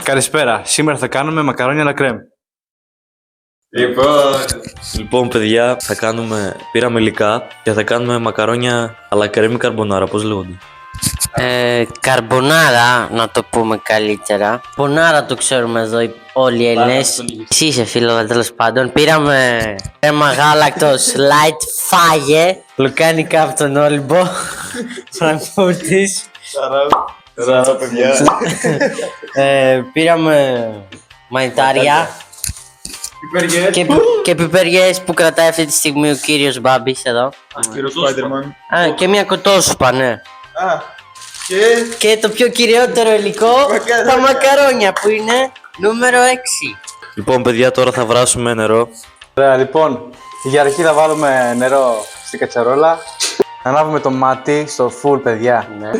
Καλησπέρα. Σήμερα θα κάνουμε μακαρόνια αλα κρέμ. Λοιπόν, παιδιά, πήραμε υλικά και θα κάνουμε μακαρόνια αλλά κρέμι καρμπονάρα. Πώς λέγονται? Καρμπονάρα, να το πούμε καλύτερα. Μπονάρα το ξέρουμε εδώ όλοι οι Έλληνες. Εσύ είσαι φίλο, τέλος πάντων. Πήραμε κρέμα γάλακτος light φάγε. Λουκάνικα από τον Όλυμπο. Φραγκφούρτης. Σαρά, παιδιά. Πήραμε μανιτάρια. Και πιπεριές που κρατάει αυτή τη στιγμή ο κύριος Μπάμπης εδώ. Κύριος Spider-Man. Και μια κοτόσουπα, ναι. Και το πιο κυριότερο υλικό, τα μακαρόνια που είναι νούμερο 6. Λοιπόν, παιδιά, τώρα θα βράσουμε νερό. Ωραία, λοιπόν, για αρχή θα βάλουμε νερό στην κατσαρόλα. Ανάβουμε το μάτι στο full, παιδιά. Ναι.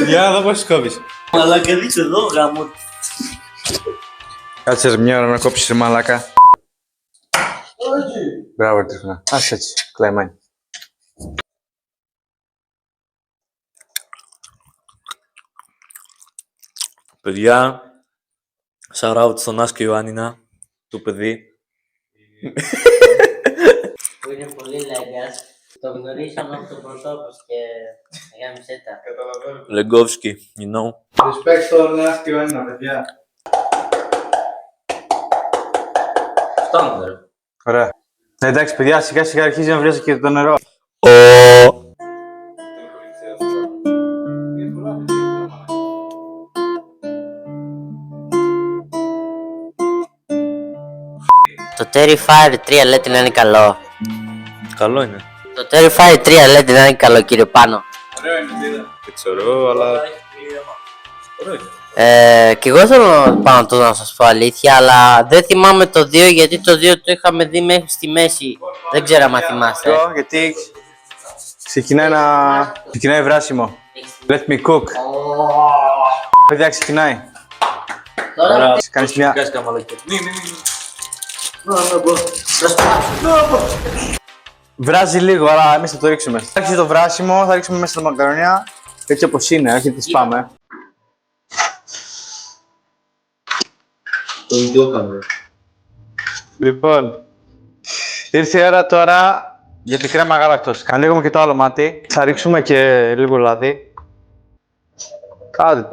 Για να δω πώς σκόβεις. Μαλάκα, δείξε εδώ, γάμο. Κάτσε μια ώρα να κόψεις μαλάκα. Μπράβο, Τρίφωνα. Ας έτσι, κλαϊμάνι. Παιδιά, shout out στον Άσκο Ιωάννινα, το παιδί. Που είναι πολύ λέγκας. Το γνωρίσαμε από το πρωτόπος και γάμισε τα. Λεγκόφσκι, you know. Respect στον Άσκο Ιωάννινα, παιδιά. Φτάνουμε, ρε. Ωραία. Εντάξει, παιδιά, σιγά σιγά αρχίζει να βρίζει και το νερό. Το Terrifier 3 λέτε να είναι καλό. Καλό είναι. Το Terrifier 3 λέτε να είναι καλό, κύριε Πάνο. Δεν ξέρω, αλλά... Κι εγώ θέλω πάνω το να σας πω αλήθεια, αλλά δεν θυμάμαι το 2 γιατί το 2 το είχαμε δει μέχρι στη μέση. Δεν ξέρω αν θυμάστε. Γιατί ξεκινάει βράσιμο. Let me cook. Παιδιά, ξεκινάει. Τώρα Κάνεις μια... Βράζει λίγο, αλλά εμείς θα το ρίξουμε. Θα άρχισε το βράσιμο, θα ρίξουμε μέσα τα μακαρόνια. Έτσι όπως είναι, όχι τις πάμε. Το ίδιο έκαμε. Λοιπόν, ήρθε η ώρα τώρα για τη κρέμα γάλακτος. Ανοίγουμε και το άλλο μάτι. Θα ρίξουμε και λίγο λάδι. Άντε,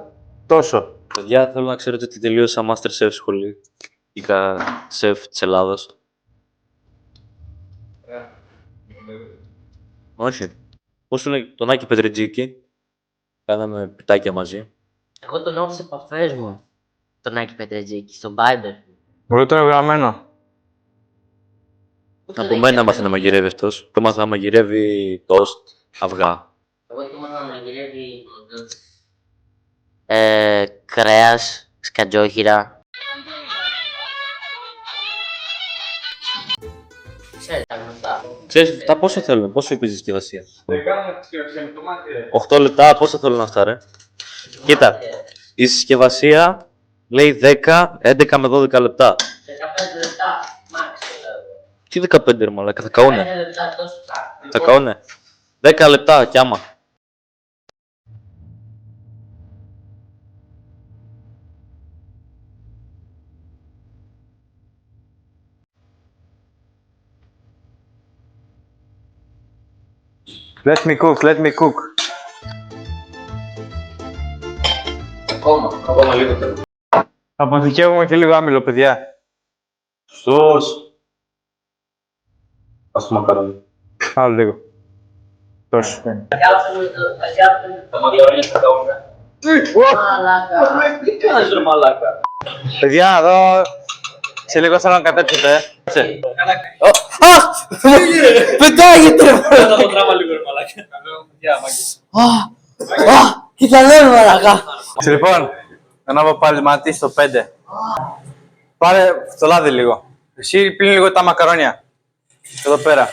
τόσο. Παιδιά, θέλω να ξέρετε ότι τελείωσα Masterchef σχολή. Είχα σεφ της Ελλάδας. Όχι. Πώς είναι τον Άκη Πετρετζίκη. Κάναμε πιτάκια μαζί. εγώ τον έχω σε επαφές μου. Τον Άκη Πετρετζίκη, στον Viber. Μπορεί το είναι γραμμένο. Από μένα μάθει να μαγειρεύει αυτός. Το μάθα να μαγειρεύει τόστ, αυγά. Εγώ ήθελα να μαγειρεύει κρέας, σκατζόχυρα. Ξέρετε τα γνωστά. Ξέρεις, αυτά πόσο θέλουν, πόσο είπες η συσκευασία. Δεν κάνουμε τη συσκευασία με το μάτι, ρε. 8 λεπτά, πόσο θέλουν αυτά, ρε. Κοίτα, η συσκευασία λέει 10, 11 με 12 λεπτά. 15 λεπτά, max. Τι 15 ρε μαλάκα, θα καούνε. 15 λεπτά τόσο θα. Θα καούνε. 10 λεπτά κι άμα. Let me cook, let me cook. Ακόμα λίγο θέλω. Αποθηκεύουμε και λίγο άμυλο, παιδιά. Σως. Ας το μακαρόνι. Άλλο λίγο. Τόσο. Τα μακαρόνια θα καούνε. Τι κάνεις ρε μαλάκα. Παιδιά, εδώ σε λίγο θέλω να κατέψετε. Πετάγεται ρε! Θα το τράβα λίγο ρε μαλάκα. Κοίτα λέω μαλακά. Λοιπόν, ανάβω πάλι μάτι στο 5. Πάρε το λάδι λίγο. Εσύ πλύνει λίγο τα μακαρόνια. Εδώ πέρα.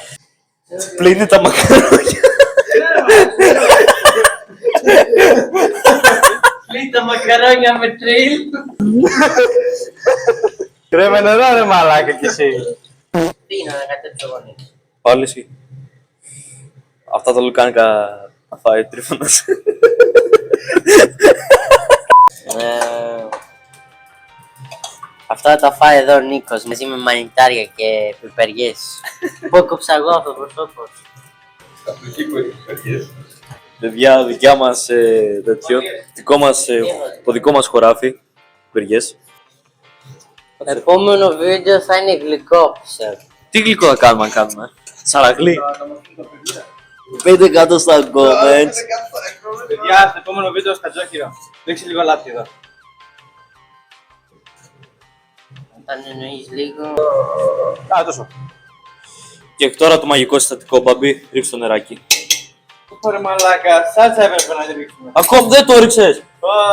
Πλύνει τα μακαρόνια. Πλύνει τα μακαρόνια με τρίλ. Κρέμε νερό ρε μαλάκα κι εσύ. Τι είναι να κατέψω γονείς. Πάλι εσύ. Αυτά τα λουκάνικα θα φάει Τρίφωνας. Αυτά τα φάει εδώ ο Νίκος μαζί με μανιτάρια και πιπεριές. Πού έκοψα εγώ αυτό το προσώπο. Παιδιά, δικιά μας τέτοιο. Το δικό μας χωράφι. Πιπεριές. Επόμενο βίντεο θα είναι γλυκό, πιστεύω. Τι γλυκό θα κάνουμε αν κάνουμε. Σαραγλί. 5 κάτω στα comments. Παιδιά, στο επόμενο βίντεο σκατζόκυρο. Ρίξε λίγο λάπτη εδώ. Όταν εννοείς λίγο... Α, τόσο. Και τώρα το μαγικό συστατικό, μπαμπί, ρίξε το νεράκι. Ωραία μαλάκα, σάλτσα έπρεπε να ρίξουμε. Ακόμα δεν το ρίξες.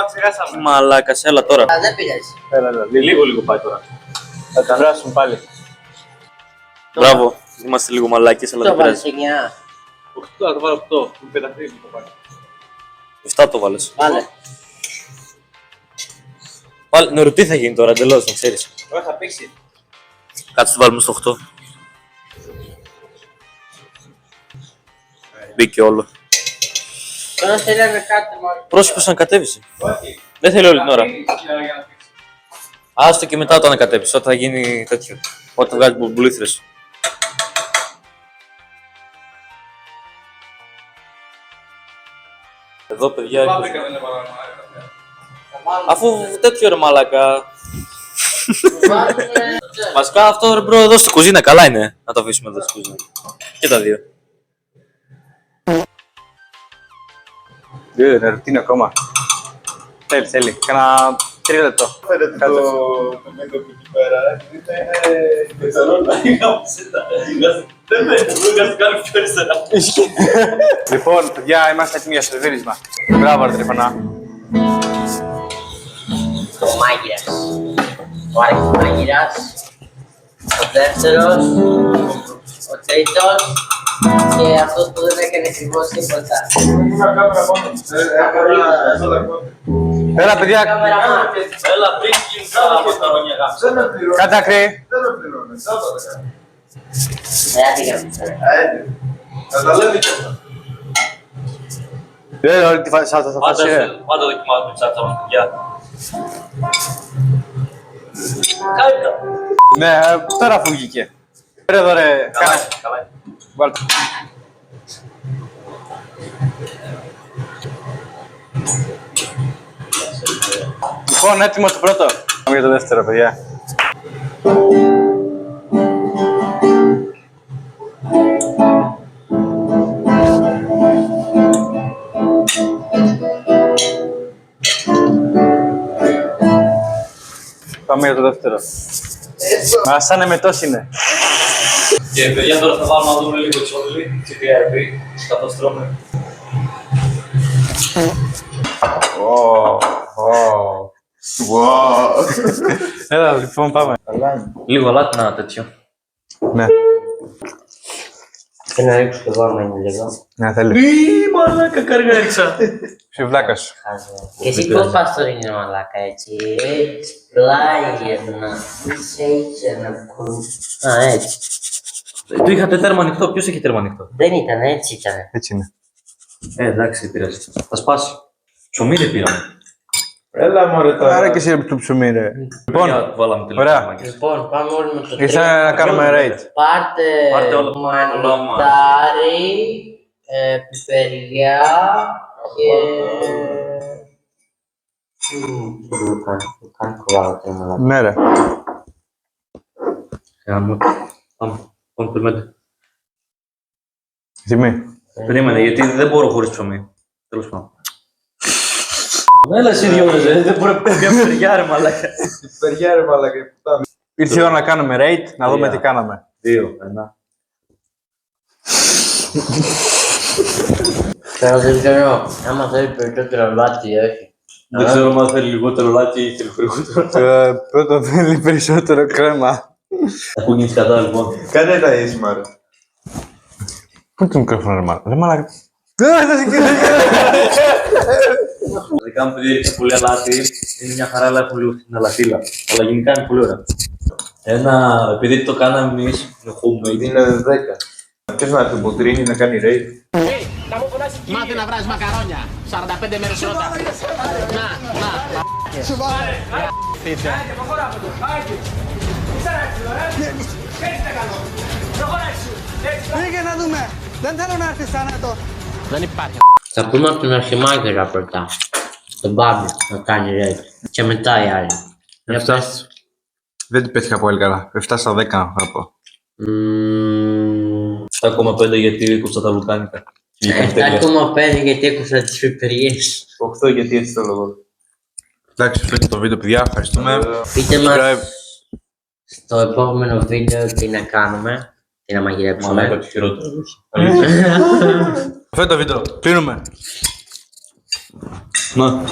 Ξεχάσαμε. Μαλάκα, έλα τώρα. Α, δεν πειράζει. Έλα, Λίγο πάει τώρα. θα τα βράσουμε πάλι. Μπράβο, είμαστε λίγο μαλάκες, αλλά Το δεν βάλεις πειράζει. 9. 8, θα το βάλω 8. Μου πεταχθεί το πάλι. 7 το βάλες. Βάλε. Πάλι, νερό, τι θα γίνει τώρα, εντελώς, να ξέρεις. Ωραία, θα πήξει. Κάτσε το βάλουμε στο 8. Μπήκε όλο. Τώρα θέλει να κάτι μόνο. Πρόσεχε να κατέβησε. Όχι. Δεν θέλει όλη την ώρα. Για να πήξει. Άστο και μετά όταν ανακατέψεις, όταν θα γίνει τέτοιο. Όταν βγάλει μπουλμπουλήθρες. Εδώ παιδιά Πάπρικα δεν έβαλα. αφού τέτοιο ρε μαλάκα. Βασικά αυτό ρε μπρο εδώ στη κουζίνα καλά είναι. Να το αφήσουμε εδώ στη κουζίνα. Και τα δύο. Νερό, τι είναι ακόμα. Θέλει. Κάνα 3 λεπτό. Φέρετε το μέτωπο εκεί πέρα, γιατί θα είναι πετσαρόνα. Δεν με κάνει πιο αριστερά. Λοιπόν, παιδιά, είμαστε έτοιμοι για σερβίρισμα. Μπράβο, ρε τρυφωνά. Το μάγειρας. Ο Άλεξ μάγειρας. Ο δεύτερος. Ο τρίτος. Και αυτός που δεν έκανε ακριβώς τίποτα. Έλα, παιδιά, Καμεραμάν. Έλα πριν γίνει καλά μασταρόνια γάμψα. Δεν με πληρώνει. κάτσε άκρη. Δεν με πληρώνει. Θα το κάνω. Θα τα λέμε και αυτά. Δεν είναι όλη τη φάση, θα φάση. Πάντα δοκιμάζουμε τις άρθρα μας παιδιά. Κάλυτα. Ναι, τώρα αφού βγήκε. Ρε εδώ ρε, κάνε. Καλά. Βάλτε. Λοιπόν, έτοιμο το πρώτο. Πάμε για το δεύτερο, παιδιά. Πάμε για το δεύτερο. Μα σαν εμετός είναι. Και παιδιά τώρα θα βάλουμε να δούμε λίγο τσόλι και PRP, καθώς τρώμε. Έλα, λοιπόν, πάμε. Λίγο αλάτι να τέτοιο. Ναι, Θέλω να ρίξω και εγώ άμα είναι λίγο. ναι, θέλει. Μαλάκα κάργα έριξα. Ποιο βλάκα σου. Και εσύ πώς πας τώρα είναι μαλάκα έτσι. Έτσι, πλάγια να είσαι έτσι να κουρούς. Α, έτσι. Το είχατε τέρμα ανοιχτό, ποιος έχει τέρμα ανοιχτό. Δεν ήταν έτσι ήταν. Έτσι είναι. Εντάξει, δεν πειράζει. Θα σπάσει. Ψωμί δεν πήραμε. Έλα μωρέ τώρα. Άρα και εσύ το ψωμί, ρε. Λοιπόν, βάλαμε τελείως ωραία. μάγκες. Λοιπόν, πάμε όλοι με το τρίτο. Ήρθα να κάνουμε raid. Πάρτε όλα. μανιτάρι, πιπεριά και... Κάνει κοβάλα το μαλάκα. Ναι, ρε. Πάμε, περιμένετε. Τιμή. Περίμενε, γιατί δεν μπορώ χωρίς ψωμί. Τέλος πάντων. Έλα εσύ δυο ρε, δεν μπορεί να πει μια παιδιά ρε μαλάκα. Παιδιά ρε μαλάκα. Ήρθε η ώρα να κάνουμε raid, να δούμε τι κάναμε. 2, 1. Τώρα δεν ξέρω άμα θέλει περισσότερο λάτι ή όχι. Δεν ξέρω αν θέλει λιγότερο λάκι ή θέλει περισσότερο. Πρώτο θέλει περισσότερο κρέμα. Πού γίνεις κατά λοιπόν. Κάνε τα ίσμα ρε. Πού είναι το μικρόφωνο, ρε μάλλον. Ρε μάλλον. Ειδικά μου παιδί έχει πολύ αλάτι, είναι μια χαρά, αλλά έχουν λίγο στην αλατίλα. Αλλά γενικά είναι πολύ ωραία. Επειδή το κάναμε εμείς, με homemade. Είναι 10. Ποιος να έρθει ποτρίνει να κάνει raid. Μάθε να βράζεις μακαρόνια 45 μέρες πρώτα. Να Πήγε να δούμε. Δεν θέλω να έρθεις θάνατο. Δεν υπάρχει. Θα πούμε από τον Αρχιμάγειρα πρώτα. Τον Μπάμπη να κάνει ρέτ. Και μετά οι άλλοι. Για 7. πες. Δεν την πέτυχα πολύ καλά. 7 στα 10 θα πω. 7,5 γιατί έκοψα τα βουλκάνικα. 7,5 γιατί έκουσα τις πιπεριές. 8 γιατί έτσι το λόγο. Εντάξει, φαίνεται το βίντεο, παιδιά. Ευχαριστούμε. Πείτε μας Subscribe. στο επόμενο βίντεο τι να κάνουμε. Τι να Μαλάκα μαγειρέψουμε. το χειρότερο. Αυτό είναι το βίντεο. Κλείνουμε. Να.